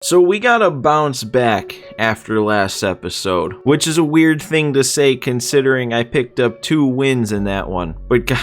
So we gotta bounce back after last episode, which is a weird thing to say considering I picked up 2 wins in that one. But God,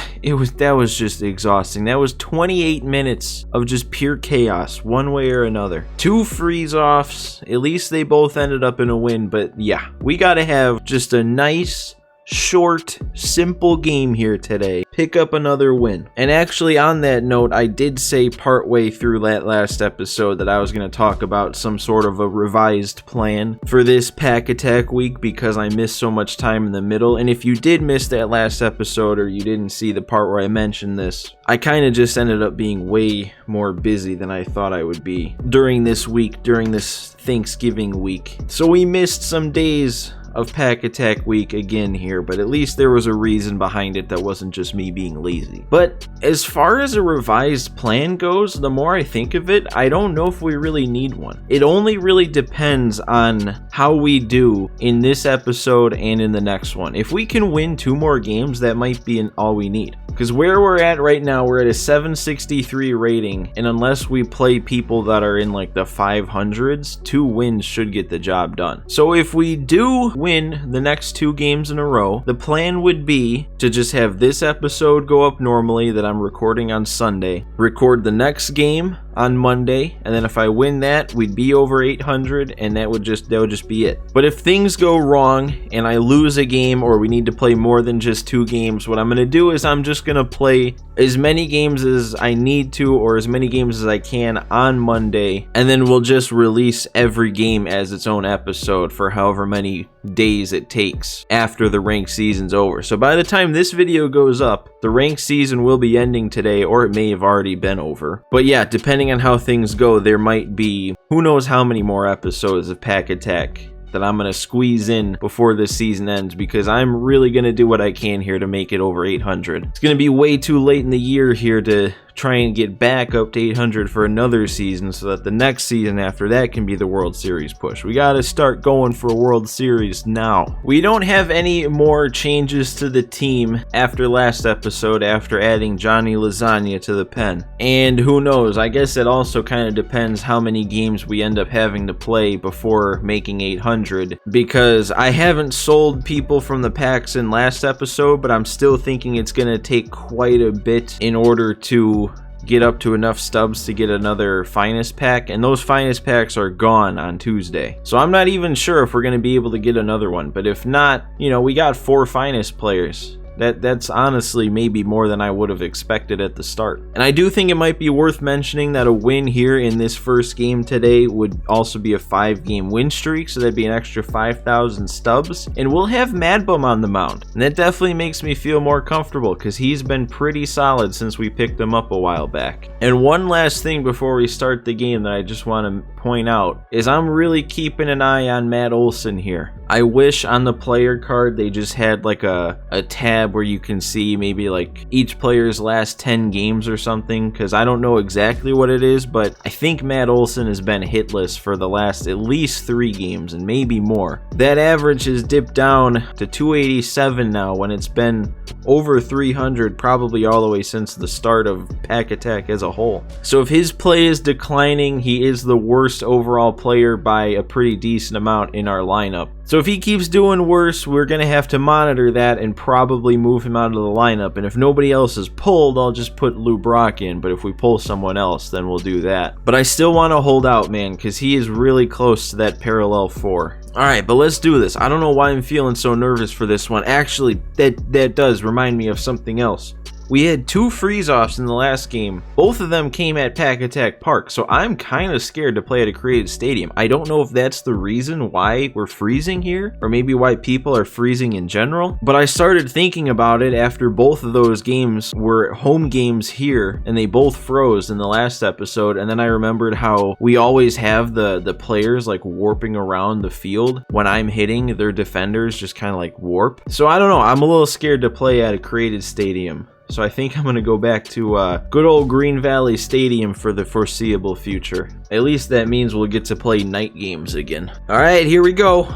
that was just exhausting. That was 28 minutes of just pure chaos, one way or another. 2 freeze-offs, at least they both ended up in a win, but yeah, we gotta have just a nice, short, simple game here today. Pick up another win. And actually, on that note, I did say partway through that last episode that I was going to talk about some sort of a revised plan for this Pack Attack week because I missed so much time in the middle. And if you did miss that last episode or you didn't see the part where I mentioned this, I kind of just ended up being way more busy than I thought I would be during this week, during this Thanksgiving week. So we missed some days of Pack Attack week again here, but at least there was a reason behind it that wasn't just me being lazy. But as far as a revised plan goes, the more I think of it, I don't know if we really need one. It only really depends on how we do in this episode and in the next one. If we can win 2 more games, that might be all we need. Because where we're at right now, we're at a 763 rating, and unless we play people that are in like the 500s, 2 wins should get the job done. So if we do win the next 2 games in a row, the plan would be to just have this episode go up normally that I'm recording on Sunday, record the next game on Monday, and then if I win that, we'd be over 800, and that would just be it. But if things go wrong and I lose a game or we need to play more than just 2 games, what I'm going to do is I'm just going to play as many games as I need to or as many games as I can on Monday, and then we'll just release every game as its own episode for however many days it takes after the ranked season's over. So by the time this video goes up, the ranked season will be ending today, or it may have already been over. But yeah, depending on how things go, there might be who knows how many more episodes of Pack Attack that I'm going to squeeze in before this season ends, because I'm really going to do what I can here to make it over 800. It's going to be way too late in the year here to try and get back up to 800 for another season so that the next season after that can be the World Series push. We got to start going for a World Series now. We don't have any more changes to the team after last episode after adding Johnny Lasagna to the pen. And who knows, I guess it also kind of depends how many games we end up having to play before making 800, because I haven't sold people from the packs in last episode, but I'm still thinking it's going to take quite a bit in order to get up to enough stubs to get another finest pack, and those finest packs are gone on Tuesday. So I'm not even sure if we're going to be able to get another one, but if not, you know, we got 4 finest players. That's honestly maybe more than I would have expected at the start. And I do think it might be worth mentioning that a win here in this first game today would also be a 5-game win streak, so that'd be an extra 5,000 stubs. And we'll have Mad Bum on the mound. And that definitely makes me feel more comfortable because he's been pretty solid since we picked him up a while back. And one last thing before we start the game that I just want to point out is I'm really keeping an eye on Matt Olson here. I wish on the player card they just had like a tab where you can see maybe like each player's last 10 games or something, because I don't know exactly what it is, but I think Matt Olson has been hitless for the last at least 3 games and maybe more. That average has dipped down to 287 now when it's been over 300 probably all the way since the start of Pack Attack as a whole. So if his play is declining, he is the worst overall player by a pretty decent amount in our lineup. So if he keeps doing worse, we're going to have to monitor that and probably move him out of the lineup. And if nobody else is pulled, I'll just put Lou Brock in. But if we pull someone else, then we'll do that. But I still want to hold out, man, because he is really close to that parallel 4. Alright, but let's do this. I don't know why I'm feeling so nervous for this one. Actually, that does remind me of something else. We had 2 freeze-offs in the last game. Both of them came at Pack Attack Park, so I'm kind of scared to play at a created stadium. I don't know if that's the reason why we're freezing here, or maybe why people are freezing in general, but I started thinking about it after both of those games were home games here, and they both froze in the last episode, and then I remembered how we always have the players like warping around the field when I'm hitting, their defenders just kind of like warp. So I don't know, I'm a little scared to play at a created stadium. So I think I'm going to go back to good old Green Valley Stadium for the foreseeable future. At least that means we'll get to play night games again. Alright, here we go.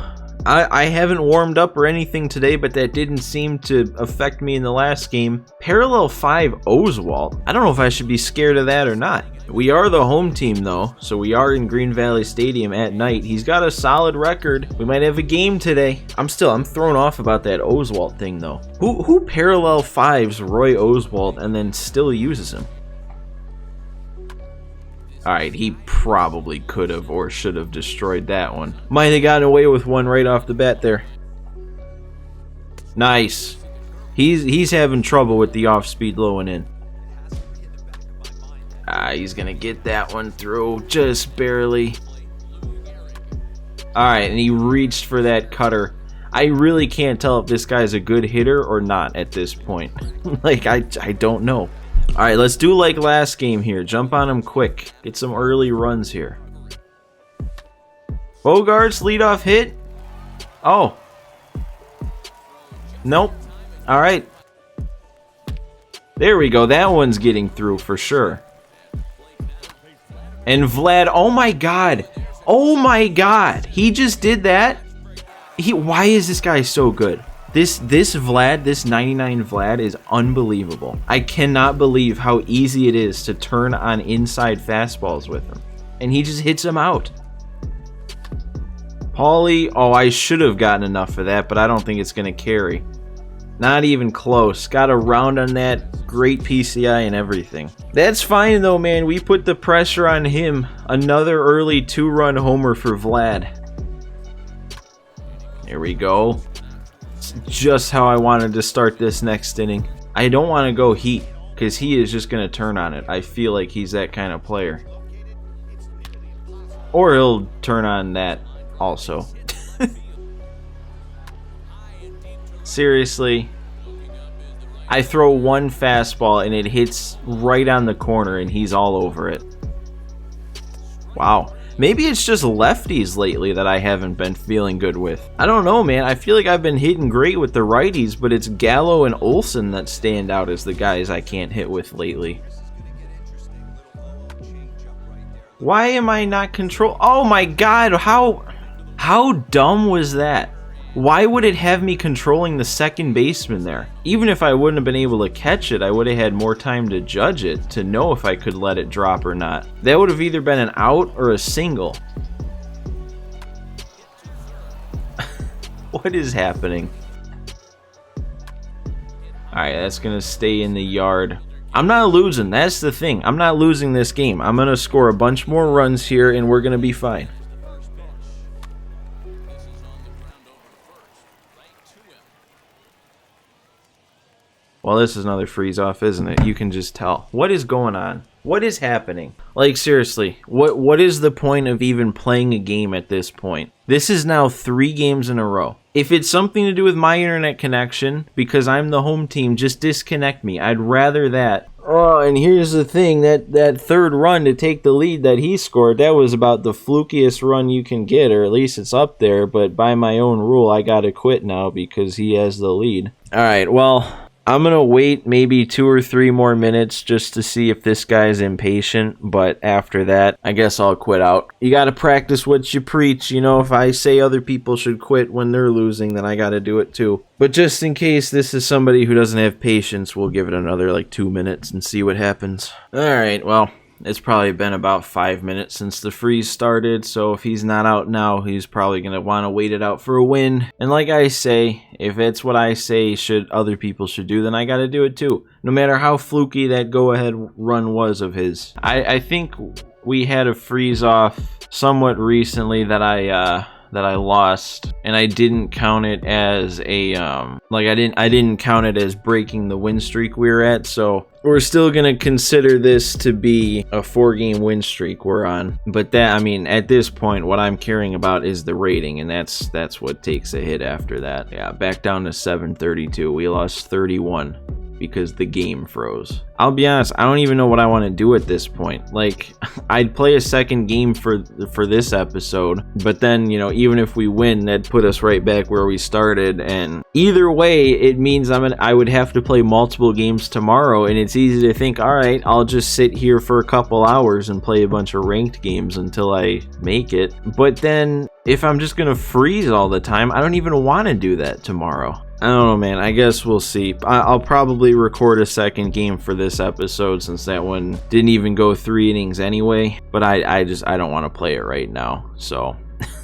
I haven't warmed up or anything today, but that didn't seem to affect me in the last game. Parallel 5 Oswald. I don't know if I should be scared of that or not. We are the home team though, so we are in Green Valley Stadium at night. He's got a solid record. We might have a game today. I'm thrown off about that Oswald thing though. Who Parallel 5s Roy Oswald and then still uses him? Alright, he probably could have or should have destroyed that one. Might have gotten away with one right off the bat there. Nice. He's having trouble with the off-speed low and in. He's gonna get that one through just barely. Alright, and he reached for that cutter. I really can't tell if this guy's a good hitter or not at this point. Like, I don't know. Alright, let's do like last game here. Jump on him quick. Get some early runs here. Bogarts, leadoff hit. Oh. Nope. Alright. There we go. That one's getting through for sure. And Vlad, oh my god. Oh my god. He just did that? Why is this guy so good? This Vlad, this 99 Vlad is unbelievable. I cannot believe how easy it is to turn on inside fastballs with him. And he just hits them out. Paulie, oh, I should have gotten enough of that, but I don't think it's going to carry. Not even close. Got a round on that. Great PCI and everything. That's fine though, man. We put the pressure on him. Another early 2-run homer for Vlad. There we go. Just how I wanted to start this next inning. I don't want to go heat because he is just going to turn on it. I feel like he's that kind of player. Or he'll turn on that also. Seriously. I throw one fastball and it hits right on the corner and he's all over it. Wow. Maybe it's just lefties lately that I haven't been feeling good with. I don't know, man. I feel like I've been hitting great with the righties, but it's Gallo and Olsen that stand out as the guys I can't hit with lately. Why am I not control? Oh my god, how dumb was that? Why would it have me controlling the second baseman there? Even if I wouldn't have been able to catch it, I would have had more time to judge it, to know if I could let it drop or not. That would have either been an out or a single. What is happening? Alright, that's going to stay in the yard. I'm not losing, that's the thing. I'm not losing this game. I'm going to score a bunch more runs here and we're going to be fine. Well, this is another freeze off, isn't it? You can just tell. What is going on? What is happening? Like, seriously, what is the point of even playing a game at this point? This is now 3 games in a row. If it's something to do with my internet connection, because I'm the home team, just disconnect me. I'd rather that. Oh, and here's the thing, that third run to take the lead that he scored, that was about the flukiest run you can get, or at least it's up there, but by my own rule, I gotta quit now because he has the lead. Alright, well, I'm going to wait maybe 2 or 3 more minutes just to see if this guy's impatient, but after that, I guess I'll quit out. You got to practice what you preach. You know, if I say other people should quit when they're losing, then I got to do it too. But just in case this is somebody who doesn't have patience, we'll give it another like 2 minutes and see what happens. Alright, well, it's probably been about 5 minutes since the freeze started, so if he's not out now, he's probably going to want to wait it out for a win. And like I say, if it's what I say other people should do, then I got to do it too. No matter how fluky that go-ahead run was of his. I think we had a freeze off somewhat recently that I lost, and I didn't count it as a I didn't count it as breaking the win streak we were at, so we're still gonna consider this to be a 4-game win streak we're on. But that, I mean, at this point, what I'm caring about is the rating, and that's what takes a hit after that. Yeah, back down to 732. We lost 31. because the game froze. I'll be honest, I don't even know what I want to do at this point. Like, I'd play a second game for this episode, but then, you know, even if we win, that'd put us right back where we started, and either way, it means I would have to play multiple games tomorrow, and it's easy to think, all right, I'll just sit here for a couple hours and play a bunch of ranked games until I make it. But then, if I'm just gonna freeze all the time, I don't even want to do that tomorrow. I don't know, man. I guess we'll see. I'll probably record a second game for this episode since that one didn't even go 3 innings anyway. But I don't want to play it right now. So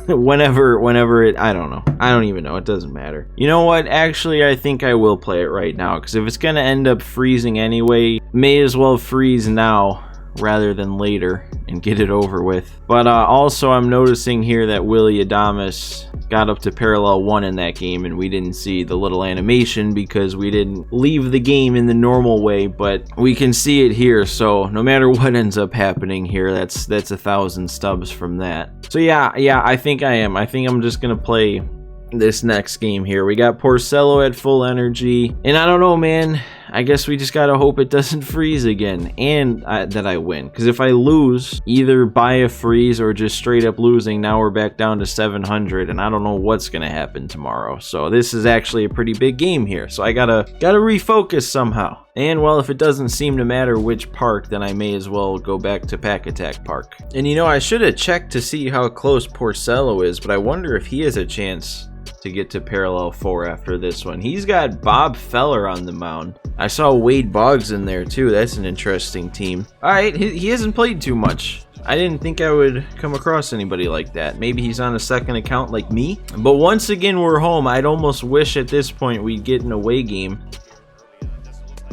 whenever it, I don't know. I don't even know. It doesn't matter. You know what? Actually, I think I will play it right now, because if it's gonna end up freezing anyway, may as well freeze now rather than later and get it over with. But also, I'm noticing here that Willie Adames got up to parallel 1 in that game, and we didn't see the little animation because we didn't leave the game in the normal way, but we can see it here. So no matter what ends up happening here, that's 1,000 stubs from that. So yeah, I think I'm just gonna play this next game here. We got Porcello at full energy, and I don't know, man. I guess we just gotta hope it doesn't freeze again, and that I win. Because if I lose, either by a freeze or just straight up losing, now we're back down to 700, and I don't know what's gonna happen tomorrow. So this is actually a pretty big game here. So I gotta refocus somehow. And well, if it doesn't seem to matter which park, then I may as well go back to Pack Attack Park. And you know, I should have checked to see how close Porcello is, but I wonder if he has a chance to get to parallel 4 after this one. He's got Bob Feller on the mound. I saw Wade Boggs in there too. That's an interesting team. Alright, he hasn't played too much. I didn't think I would come across anybody like that. Maybe he's on a second account like me. But once again, we're home. I'd almost wish at this point we'd get an away game.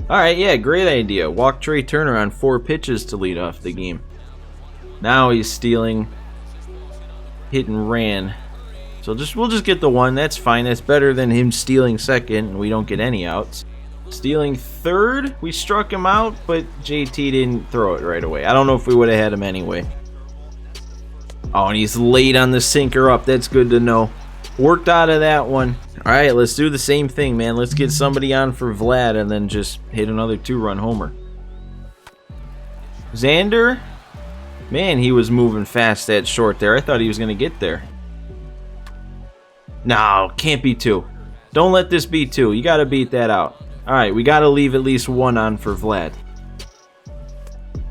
Alright, yeah, great idea. Walk Trey Turner on 4 pitches to lead off the game. Now he's stealing. Hit and ran. So we'll just get the 1. That's fine. That's better than him stealing second and we don't get any outs. Stealing third, we struck him out, but JT didn't throw it right away. I don't know if we would have had him anyway. Oh, and he's late on the sinker up. That's good to know. Worked out of that one. All right, let's do the same thing, man. Let's get somebody on for Vlad and then just hit another 2-run homer. Xander, man, he was moving fast at short there. I thought he was going to get there. No, can't be 2. Don't let this be 2. You got to beat that out. All right, we got to leave at least 1 on for Vlad.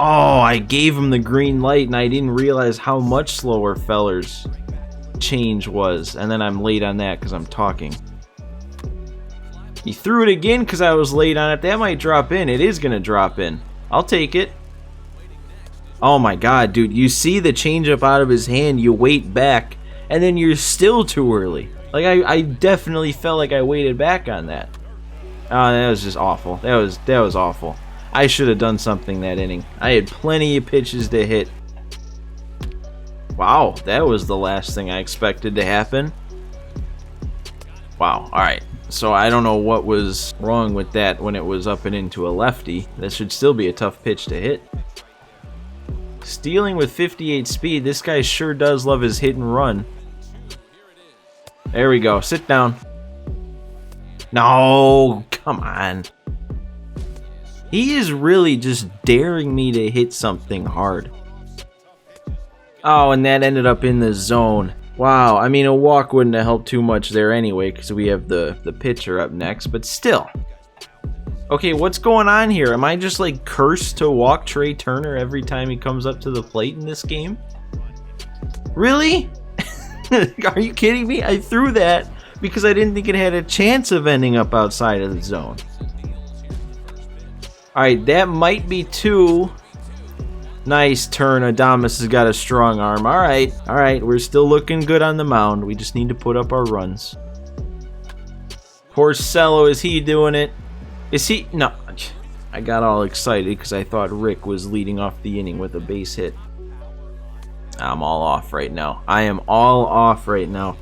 Oh, I gave him the green light, and I didn't realize how much slower Feller's change was. And then I'm late on that because I'm talking. He threw it again because I was late on it. That might drop in. It is going to drop in. I'll take it. Oh, my God, dude. You see the changeup out of his hand. You wait back, and then you're still too early. Like, I definitely felt like I waited back on that. Oh, that was just awful. That was awful. I should have done something that inning. I had plenty of pitches to hit. Wow, that was the last thing I expected to happen. Wow, alright. So I don't know what was wrong with that when it was up and into a lefty. That should still be a tough pitch to hit. Stealing with 58 speed. This guy sure does love his hit and run. There we go. Sit down. No, come on. He is really just daring me to hit something hard. Oh, and that ended up in the zone. Wow, I mean, a walk wouldn't have helped too much there anyway because we have the pitcher up next, but still. Okay, what's going on here? Am I just like cursed to walk Trey Turner every time he comes up to the plate in this game? Really? Are you kidding me? I threw that because I didn't think it had a chance of ending up outside of the zone. Alright, that might be 2. Nice turn. Adames has got a strong arm. Alright, we're still looking good on the mound. We just need to put up our runs. Porcello, is he doing it? Is he? No. I got all excited because I thought Rick was leading off the inning with a base hit. I'm all off right now. I am all off right now.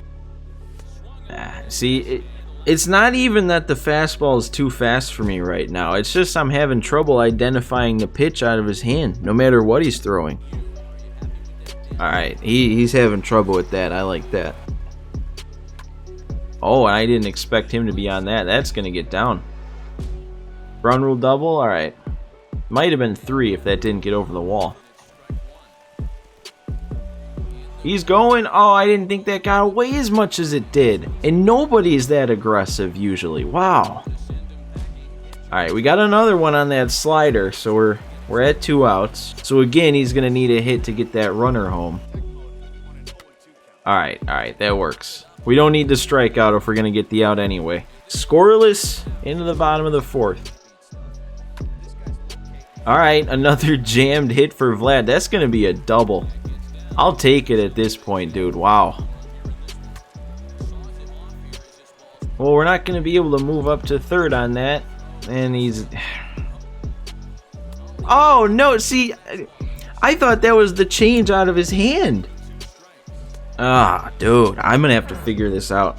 See, it's not even that the fastball is too fast for me right now. It's just I'm having trouble identifying the pitch out of his hand, no matter what he's throwing. Alright, he's having trouble with that. I like that. Oh, and I didn't expect him to be on that. That's going to get down. Ground rule double? Alright. Might have been 3 if that didn't get over the wall. He's going. Oh, I didn't think that got away as much as it did. And nobody's that aggressive usually. Wow. Alright, we got another one on that slider, so we're at 2 outs. So again, he's going to need a hit to get that runner home. Alright, that works. We don't need to strike out if we're going to get the out anyway. Scoreless into the bottom of the 4th. Alright, another jammed hit for Vlad. That's going to be a double. I'll take it at this point, dude. Wow. Well, we're not going to be able to move up to 3rd on that. And he's... Oh, no. See, I thought that was the change out of his hand. Ah, dude. I'm going to have to figure this out.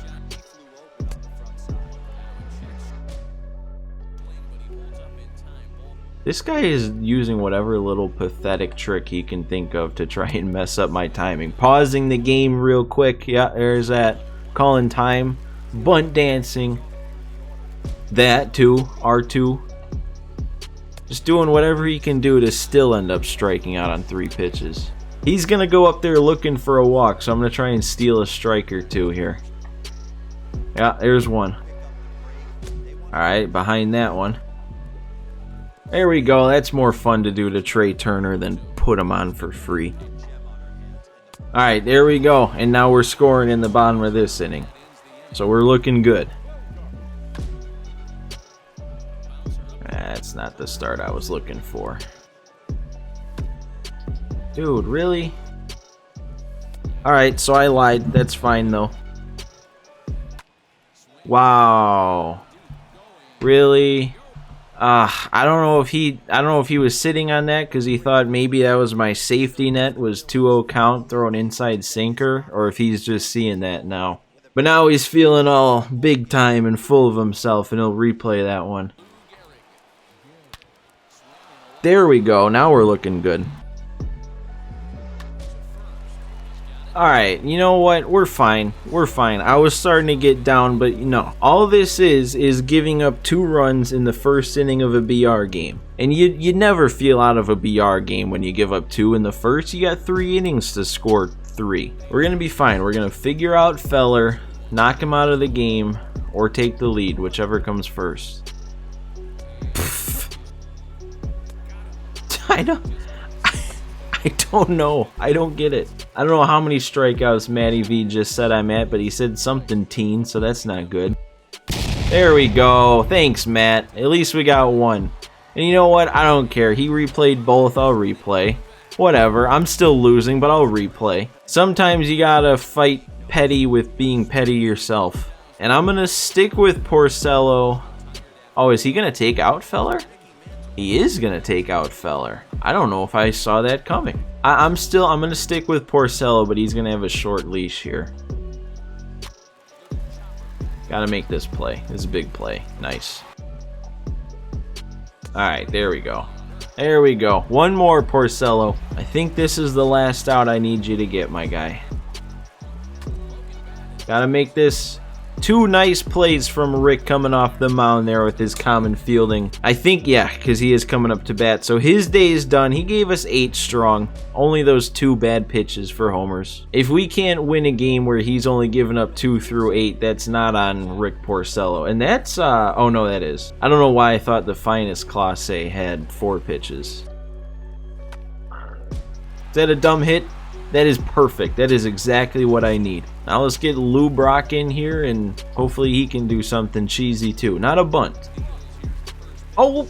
This guy is using whatever little pathetic trick he can think of to try and mess up my timing. Pausing the game real quick. Yeah, there's that. Calling time. Bunt dancing. That too. R2. Just doing whatever he can do to still end up striking out on 3 pitches. He's going to go up there looking for a walk, so I'm going to try and steal a strike or 2 here. Yeah, there's one. Alright, behind that one. There we go. That's more fun to do to Trey Turner than put him on for free. Alright, there we go. And now we're scoring in the bottom of this inning. So we're looking good. That's not the start I was looking for. Dude, really? Alright, so I lied. That's fine though. Wow. Really? I don't know if he was sitting on that because he thought maybe that was my safety net, was 2-0 count, throw an inside sinker, or if he's just seeing that now. But now he's feeling all big time and full of himself, and he'll replay that one. There we go. Now we're looking good. Alright, you know what? We're fine. We're fine. I was starting to get down, but no. All this is giving up 2 runs in the first inning of a BR game. And you never feel out of a BR game when you give up 2 in the first. You got 3 innings to score 3. We're going to be fine. We're going to figure out Feller, knock him out of the game, or take the lead, whichever comes first. I don't know. I don't get it. I don't know how many strikeouts Matty V just said I'm at, but he said something teen, so that's not good. There we go. Thanks, Matt. At least we got 1. And you know what? I don't care. He replayed both. I'll replay. Whatever. I'm still losing, but I'll replay. Sometimes you gotta fight petty with being petty yourself. And I'm gonna stick with Porcello. Oh, is he gonna take out Feller? He is going to take out Feller. I don't know if I saw that coming. I'm going to stick with Porcello, but he's going to have a short leash here. Got to make this play. This is a big play. Nice. Alright, there we go. There we go. One more, Porcello. I think this is the last out I need you to get, my guy. Got to make this. 2 nice plays from Rick coming off the mound there with his common fielding. I think, yeah, because he is coming up to bat. So his day is done. He gave us 8 strong. Only those 2 bad pitches for homers. If we can't win a game where he's only given up 2 through 8, that's not on Rick Porcello. And that's, oh no, that is. I don't know why I thought the finest Clase had 4 pitches. Is that a dumb hit? That is perfect. That is exactly what I need. Now let's get Lou Brock in here, and hopefully he can do something cheesy too. Not a bunt. Oh!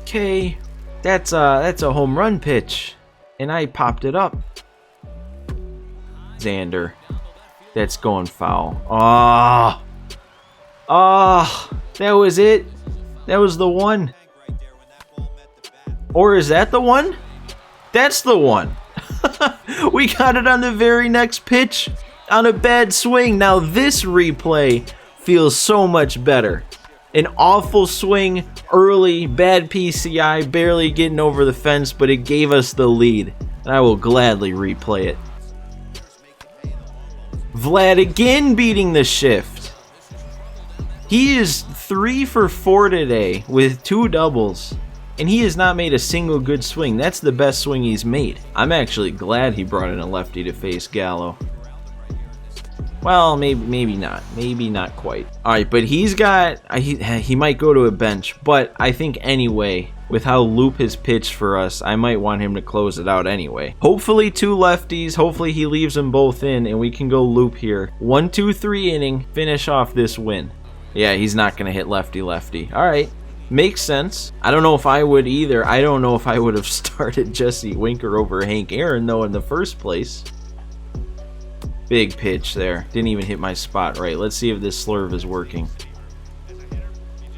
Okay. That's a home run pitch. And I popped it up. Xander. That's going foul. Ah! Ah! That was it? That was the one? Or is that the one? That's the one. We got it on the very next pitch on a bad swing. Now this replay feels so much better. An awful swing early, bad PCI, barely getting over the fence, but it gave us the lead. And I will gladly replay it. Vlad again beating the shift. He is 3 for 4 today with 2 doubles. And he has not made a single good swing. That's the best swing he's made. I'm actually glad he brought in a lefty to face Gallo. Well, maybe not. Maybe not quite. All right, but he's got... He might go to a bench. But I think anyway, with how Loop has pitched for us, I might want him to close it out anyway. Hopefully 2 lefties. Hopefully he leaves them both in, and we can go Loop here. 1, 2, 3 inning. Finish off this win. Yeah, he's not going to hit lefty-lefty. All right. Makes sense. I don't know if I would either. I don't know if I would have started Jesse Winker over Hank Aaron, though, in the first place. Big pitch there. Didn't even hit my spot right. Let's see if this slurve is working.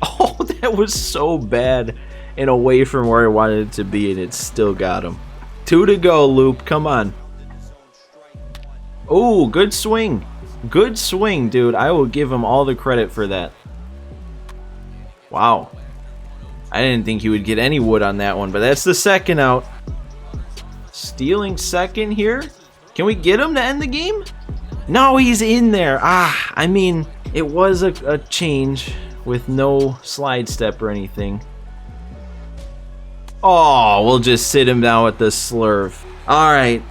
Oh, that was so bad and away from where I wanted it to be, and it still got him. 2 to go, Loop. Come on. Oh, good swing. Good swing, dude. I will give him all the credit for that. Wow. I didn't think he would get any wood on that one, but that's the second out. Stealing second here. Can we get him to end the game? No, he's in there. I mean, it was a change with no slide step or anything. Oh, we'll just sit him down with the slurve. All right.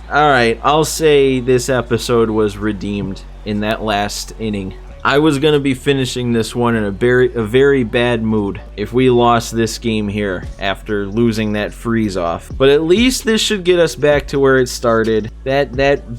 I'll say this episode was redeemed in that last inning. I was going to be finishing this one in a very bad mood if we lost this game here after losing that freeze off. But at least this should get us back to where it started. That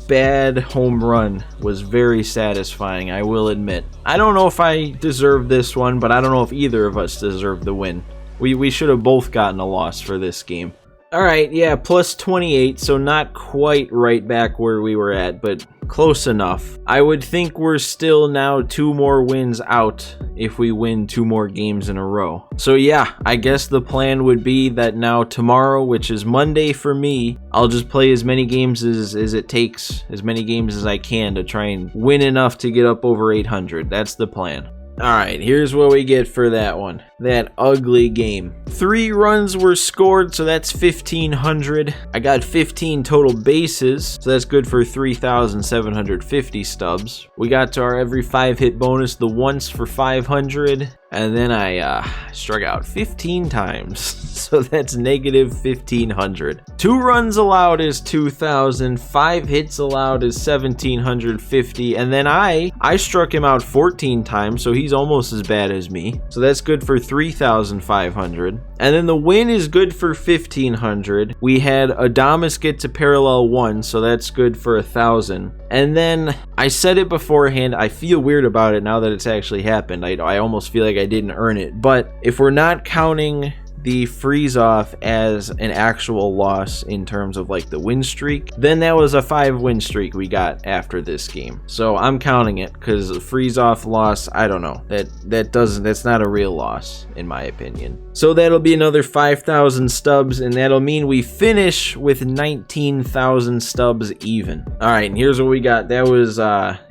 bad home run was very satisfying, I will admit. I don't know if I deserve this one, but I don't know if either of us deserve the win. We should have both gotten a loss for this game. Alright, yeah, plus 28, so not quite right back where we were at, but close enough. I would think we're still now 2 more wins out if we win 2 more games in a row. So yeah, I guess the plan would be that now tomorrow, which is Monday for me, I'll just play as many games as it takes, as many games as I can to try and win enough to get up over 800. That's the plan. Alright, here's what we get for that one. That ugly game. 3 runs were scored, so that's 1,500. I got 15 total bases, so that's good for 3,750 stubs. We got to our every 5 hit bonus, the once for 500. And then I struck out 15 times, so that's negative 1,500. 2 runs allowed is 2,000, 5 hits allowed is 1,750, and then I struck him out 14 times, so he's almost as bad as me. So that's good for 3,500. And then the win is good for 1,500. We had Adamas get to parallel 1, so that's good for 1,000. And then I said it beforehand, I feel weird about it now that it's actually happened. I almost feel like I didn't earn it. But if we're not counting the freeze off as an actual loss in terms of like the win streak, then that was a 5 win streak we got after this game. So I'm counting it because the freeze off loss, I don't know, that's not a real loss in my opinion. So that'll be another 5,000 stubs, and that'll mean we finish with 19,000 stubs even. All right, and here's what we got. That was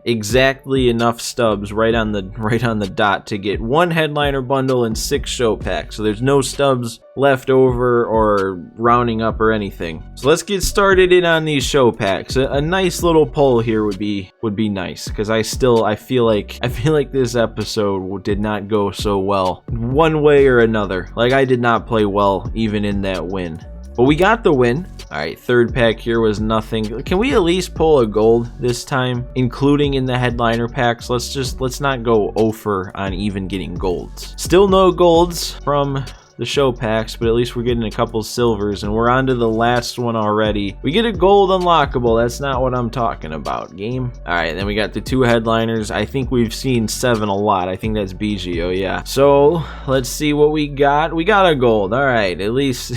exactly enough stubs right on the dot to get 1 headliner bundle and 6 show packs. So there's no stubs left over or rounding up or anything. So let's get started in on these show packs. A nice little poll here would be nice, because I feel like this episode did not go so well one way or another. Like, I did not play well even in that win. But we got the win. All right, 3rd pack here was nothing. Can we at least pull a gold this time, including in the headliner packs? Let's not go over on even getting golds. Still no golds from the show packs, but at least we're getting a couple silvers, and we're on to the last one already. We get a gold unlockable. That's not what I'm talking about, game. All right, then we got the 2 headliners. I think we've seen 7 a lot. I think that's BGO, yeah. So let's see what we got. We got a gold. All right, at least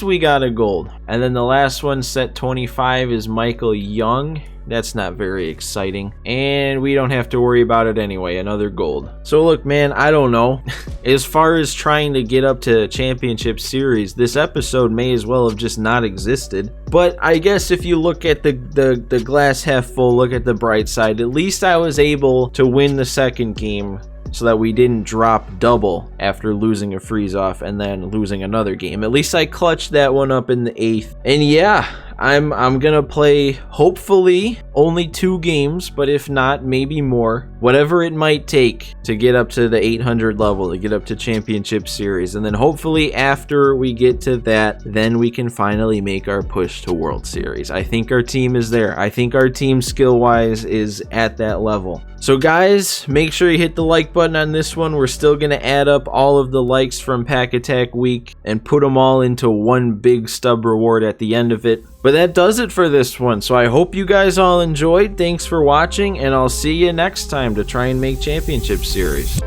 we got a gold. And then the last one, set 25, is Michael Young. That's not very exciting, and we don't have to worry about it anyway. Another gold. So look, man, I don't know. As far as trying to get up to championship series, this episode may as well have just not existed. But I guess if you look at the glass half full, look at the bright side, at least I was able to win the second game, so that we didn't drop double after losing a freeze off and then losing another game. At least I clutched that one up in the 8th. And yeah, I'm gonna play, hopefully, only 2 games, but if not, maybe more. Whatever it might take to get up to the 800 level, to get up to Championship Series. And then hopefully after we get to that, then we can finally make our push to World Series. I think our team is there. I think our team skill-wise is at that level. So guys, make sure you hit the like button on this one. We're still going to add up all of the likes from Pack Attack Week and put them all into one big stub reward at the end of it. But that does it for this one. So I hope you guys all enjoyed. Thanks for watching, and I'll see you next time to try and make Championship Series.